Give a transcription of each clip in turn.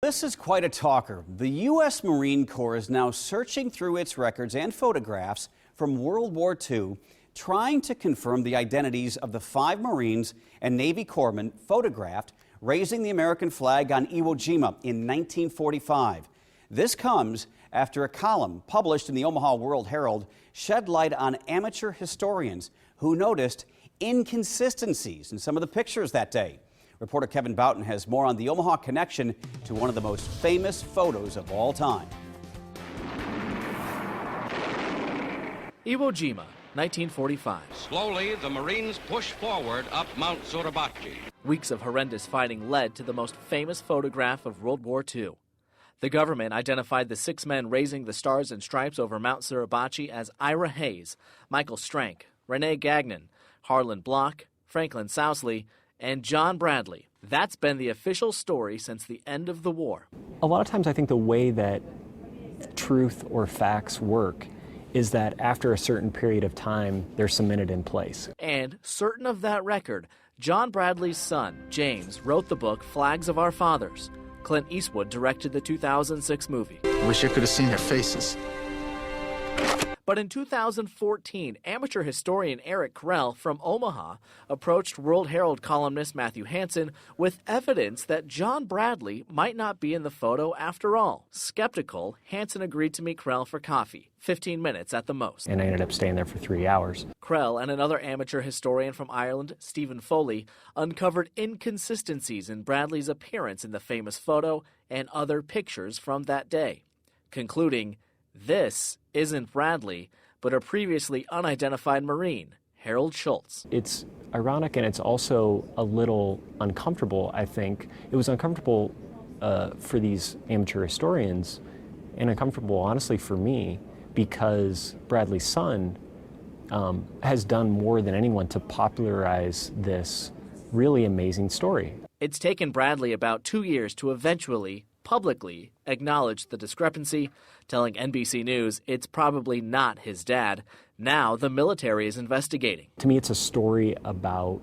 This is quite a talker. The U.S. Marine Corps is now searching through its records and photographs from World War II, trying to confirm the identities of the 5 Marines and Navy corpsmen photographed raising the American flag on Iwo Jima in 1945. This comes after a column published in the Omaha World Herald shed light on amateur historians who noticed inconsistencies in some of the pictures that day. Reporter Kevin Boughton has more on the Omaha connection to one of the most famous photos of all time. Iwo Jima, 1945. Slowly, the Marines push forward up Mount Suribachi. Weeks of horrendous fighting led to the most famous photograph of World War II. The government identified the 6 men raising the stars and stripes over Mount Suribachi as Ira Hayes, Michael Strank, Rene Gagnon, Harlan Block, Franklin Sousley, and John Bradley. That's been the official story since the end of the war. A lot of times I think the way that truth or facts work is that after a certain period of time, they're cemented in place. And certain of that record, John Bradley's son, James, wrote the book Flags of Our Fathers. Clint Eastwood directed the 2006 movie. Wish I could have seen their faces. But in 2014, amateur historian Eric Krell from Omaha approached World Herald columnist Matthew Hansen with evidence that John Bradley might not be in the photo after all. Skeptical, Hansen agreed to meet Krell for coffee, 15 minutes at the most. And I ended up staying there for 3 hours. Krell and another amateur historian from Ireland, Stephen Foley, uncovered inconsistencies in Bradley's appearance in the famous photo and other pictures from that day, concluding, this isn't Bradley, but a previously unidentified Marine, Harold Schultz. It's ironic and it's also a little uncomfortable, I think. It was uncomfortable for these amateur historians and uncomfortable, honestly, for me, because Bradley's son has done more than anyone to popularize this really amazing story. It's taken Bradley about 2 years to eventually publicly acknowledged the discrepancy, telling NBC News it's probably not his dad. Now the military is investigating. To me, it's a story about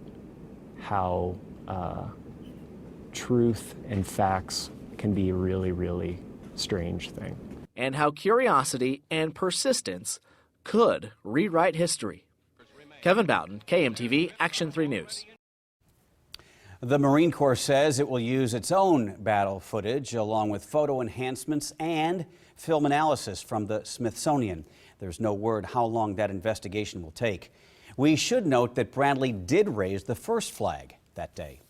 how truth and facts can be a really, really strange thing. And how curiosity and persistence could rewrite history. Kevin Boughton, KMTV, Action 3 News. The Marine Corps says it will use its own battle footage along with photo enhancements and film analysis from the Smithsonian. There's no word how long that investigation will take. We should note that Bradley did raise the first flag that day.